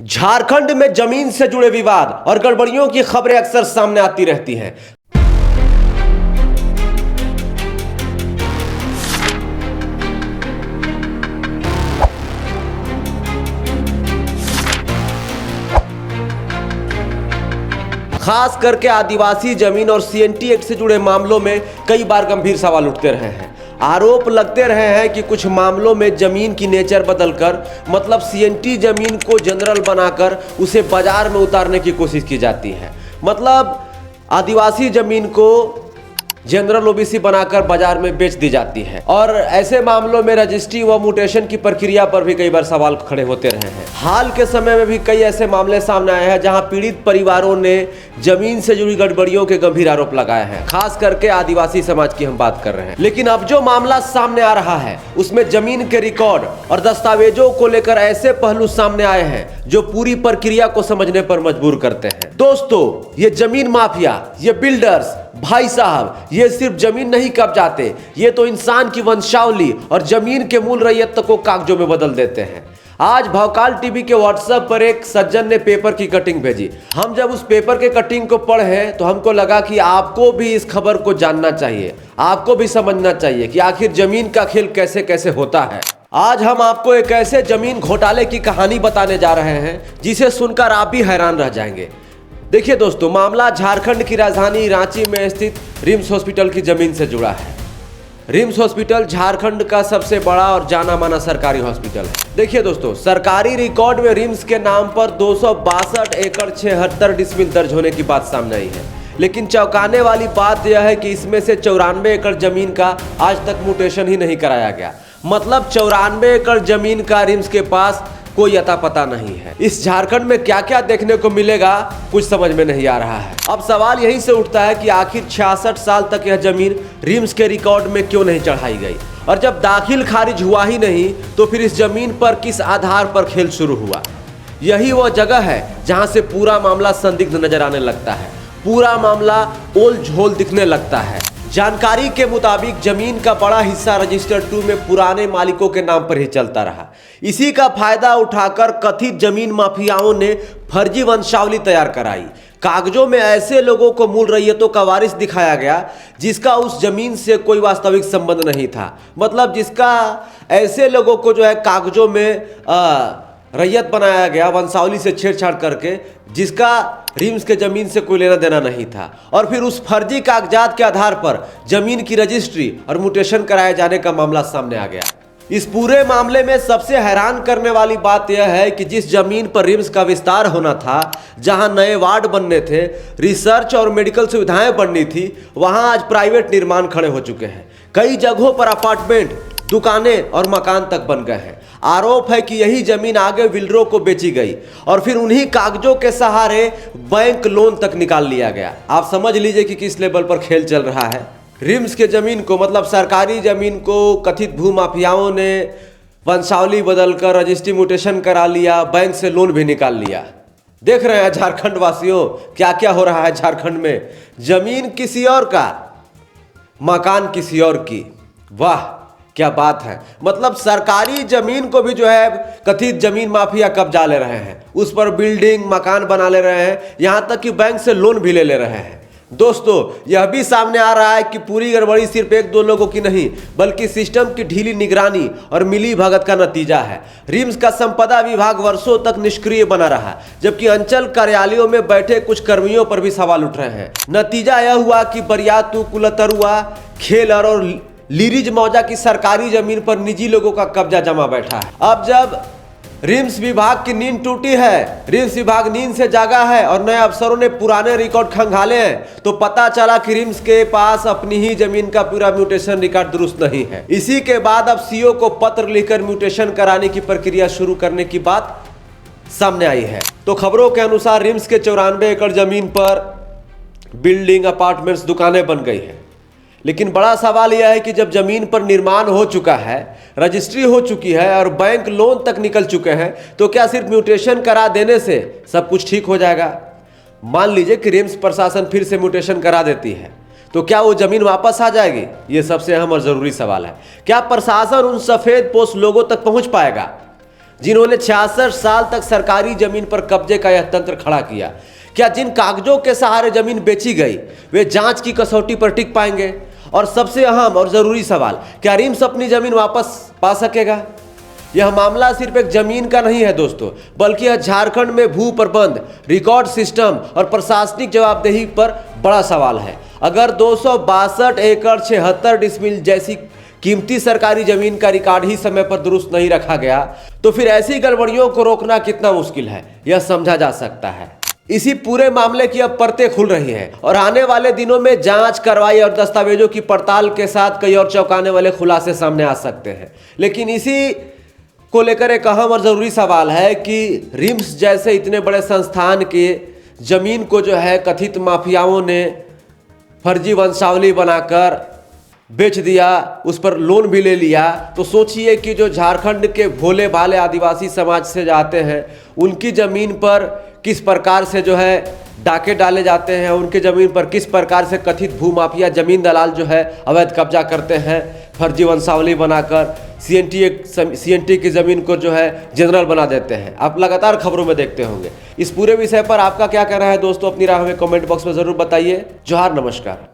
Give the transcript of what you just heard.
झारखंड में जमीन से जुड़े विवाद और गड़बड़ियों की खबरें अक्सर सामने आती रहती हैं। खास करके आदिवासी जमीन और सीएनटी एक्ट से जुड़े मामलों में कई बार गंभीर सवाल उठते रहे हैं। आरोप लगते रहे हैं कि कुछ मामलों में जमीन की नेचर बदलकर मतलब सीएनटी जमीन को जनरल बनाकर उसे बाजार में उतारने की कोशिश की जाती है। मतलब आदिवासी जमीन को जनरल ओबीसी बनाकर बाजार में बेच दी जाती है और ऐसे मामलों में रजिस्ट्री व म्यूटेशन की प्रक्रिया पर भी कई बार सवाल खड़े होते रहे हैं। हाल के समय में भी कई ऐसे मामले सामने आए हैं जहां पीड़ित परिवारों ने जमीन से जुड़ी गड़बड़ियों के गंभीर आरोप लगाए हैं। खास करके आदिवासी समाज की हम बात कर रहे हैं। लेकिन अब जो मामला सामने आ रहा है उसमें जमीन के रिकॉर्ड और दस्तावेजों को लेकर ऐसे पहलू सामने आए हैं जो पूरी प्रक्रिया को समझने पर मजबूर करते हैं। दोस्तों, ये जमीन माफिया, ये बिल्डर्स भाई साहब, ये सिर्फ जमीन नहीं कब्जाते, ये तो इंसान की वंशावली और जमीन के मूल रैयत को कागजों में बदल देते हैं। आज भौकाल टीवी के व्हाट्सएप पर एक सज्जन ने पेपर की कटिंग भेजी। हम जब उस पेपर के कटिंग को पढ़े तो हमको लगा कि आपको भी इस खबर को जानना चाहिए, आपको भी समझना चाहिए कि आखिर जमीन का खेल कैसे कैसे होता है। आज हम आपको एक ऐसे जमीन घोटाले की कहानी बताने जा रहे हैं जिसे सुनकर आप भी हैरान रह जाएंगे। देखिए दोस्तों, मामला झारखंड की राजधानी रांची में स्थित रिम्स हॉस्पिटल की जमीन से जुड़ा है। रिम्स हॉस्पिटल झारखंड का सबसे बड़ा और जाना माना सरकारी हॉस्पिटल है। देखिए दोस्तों, सरकारी रिकॉर्ड में रिम्स के नाम पर 262 एकड़ 76 डिसमिल दर्ज होने की बात सामने आई है। लेकिन चौंकाने वाली बात यह है कि इसमें से 94 एकड़ जमीन का आज तक म्यूटेशन ही नहीं कराया गया। मतलब 94 एकड़ जमीन का रिम्स के पास कोई अता पता नहीं है। इस झारखंड में क्या क्या देखने को मिलेगा कुछ समझ में नहीं आ रहा है। अब सवाल यहीं से उठता है कि आखिर 66 साल तक यह जमीन रिम्स के रिकॉर्ड में क्यों नहीं चढ़ाई गई, और जब दाखिल खारिज हुआ ही नहीं तो फिर इस जमीन पर किस आधार पर खेल शुरू हुआ। यही वह जगह है जहां से पूरा मामला संदिग्ध नजर आने लगता है, पूरा मामला ओल झोल दिखने लगता है। जानकारी के मुताबिक जमीन का बड़ा हिस्सा रजिस्टर 2 में पुराने मालिकों के नाम पर ही चलता रहा। इसी का फायदा उठाकर कथित जमीन माफियाओं ने फर्जी वंशावली तैयार कराई। कागजों में ऐसे लोगों को मूल रैयतों का वारिस दिखाया गया जिसका उस जमीन से कोई वास्तविक संबंध नहीं था। मतलब जिसका ऐसे लोगों को जो है कागजों में रैयत बनाया गया वंशावली से छेड़छाड़ करके, जिसका रिम्स के जमीन से कोई लेना देना नहीं था। और फिर उस फर्जी कागजात के आधार पर जमीन की रजिस्ट्री और म्यूटेशन कराए जाने का मामला सामने आ गया। इस पूरे मामले में सबसे हैरान करने वाली बात यह है कि जिस जमीन पर रिम्स का विस्तार होना था, जहां नए वार्ड बनने थे, रिसर्च और मेडिकल सुविधाएं बननी थी, वहां आज प्राइवेट निर्माण खड़े हो चुके हैं। कई जगहों पर अपार्टमेंट, दुकानें और मकान तक बन गए हैं। आरोप है कि यही जमीन आगे बिल्डरों को बेची गई और फिर उन्हीं कागजों के सहारे बैंक लोन तक निकाल लिया गया। आप समझ लीजिए कि किस लेवल पर खेल चल रहा है। रिम्स के जमीन को मतलब सरकारी जमीन को कथित भूमाफियाओं ने वंशावली बदलकर रजिस्ट्री म्यूटेशन करा लिया, बैंक से लोन भी निकाल लिया। देख रहे हैं झारखंड वासियों क्या क्या हो रहा है झारखंड में। जमीन किसी और का, मकान किसी और की। वाह क्या बात है। मतलब सरकारी जमीन को भी जो है कथित जमीन माफिया कब्जा ले रहे हैं, उस पर बिल्डिंग मकान बना ले रहे हैं, यहां तक कि बैंक से लोन भी ले रहे हैं। दोस्तों, यह भी सामने आ रहा है कि पूरी गड़बड़ी सिर्फ एक दो लोगों की नहीं बल्कि सिस्टम की ढीली निगरानी और मिली भगत का नतीजा है। रिम्स का संपदा विभाग वर्षों तक निष्क्रिय बना रहा, जबकि अंचल कार्यालयों में बैठे कुछ कर्मियों पर भी सवाल उठ रहे हैं। नतीजा यह हुआ कि बरियातू, कुलतरुआ, खेलर और लीरीज मौजा की सरकारी जमीन पर निजी लोगों का कब्जा जमा बैठा है। अब जब रिम्स विभाग की नींद टूटी है, रिम्स विभाग नींद से जागा है और नए अफसरों ने पुराने रिकॉर्ड खंगाले हैं, तो पता चला कि रिम्स के पास अपनी ही जमीन का पूरा म्यूटेशन रिकॉर्ड दुरुस्त नहीं है। इसी के बाद अब सीओ को पत्र लिखकर म्यूटेशन कराने की प्रक्रिया शुरू करने की बात सामने आई है। तो खबरों के अनुसार रिम्स के 94 एकड़ जमीन पर बिल्डिंग, अपार्टमेंट्स, दुकानें बन गई है। लेकिन बड़ा सवाल यह है कि जब जमीन पर निर्माण हो चुका है, रजिस्ट्री हो चुकी है और बैंक लोन तक निकल चुके हैं, तो क्या सिर्फ म्यूटेशन करा देने से सब कुछ ठीक हो जाएगा? मान लीजिए कि रिम्स प्रशासन फिर से म्यूटेशन करा देती है, तो क्या वो जमीन वापस आ जाएगी? ये सबसे अहम और जरूरी सवाल है। क्या प्रशासन उन सफेद पोस्ट लोगों तक पहुंच पाएगा? जिन्होंने 66 साल तक सरकारी जमीन पर कब्जे का यह तंत्र खड़ा किया। क्या जिन कागजों के सहारे जमीन बेची गई वे जांच की कसौटी पर टिक पाएंगे? और सबसे अहम और जरूरी सवाल, क्या रिम्स अपनी जमीन वापस पा सकेगा? यह मामला सिर्फ एक जमीन का नहीं है दोस्तों, बल्कि यह झारखंड में भू प्रबंध, रिकॉर्ड सिस्टम और प्रशासनिक जवाबदेही पर बड़ा सवाल है। अगर 262 एकड़ 76 डिसमिल जैसी कीमती सरकारी जमीन का रिकॉर्ड ही समय पर दुरुस्त नहीं रखा गया, तो फिर ऐसी गड़बड़ियों को रोकना कितना मुश्किल है, यह समझा जा सकता है। इसी पूरे मामले की अब परतें खुल रही हैं और आने वाले दिनों में जांच, कार्रवाई और दस्तावेजों की पड़ताल के साथ कई और चौंकाने वाले खुलासे सामने आ सकते हैं। लेकिन इसी को लेकर एक अहम और ज़रूरी सवाल है कि रिम्स जैसे इतने बड़े संस्थान के जमीन को जो है कथित माफियाओं ने फर्जी वंशावली बनाकर बेच दिया, उस पर लोन भी ले लिया। तो सोचिए कि जो झारखंड के भोले भाले आदिवासी समाज से जाते हैं, उनकी ज़मीन पर किस प्रकार से जो है डाके डाले जाते हैं, उनके ज़मीन पर किस प्रकार से कथित भूमाफिया ज़मीन दलाल जो है अवैध कब्जा करते हैं, फर्जी वंशावली बनाकर सीएनटी की ज़मीन को जो है जनरल बना देते हैं। आप लगातार खबरों में देखते होंगे। इस पूरे विषय पर आपका क्या कहना है दोस्तों? अपनी राय हमें कमेंट बॉक्स में ज़रूर बताइए। जोहार, नमस्कार।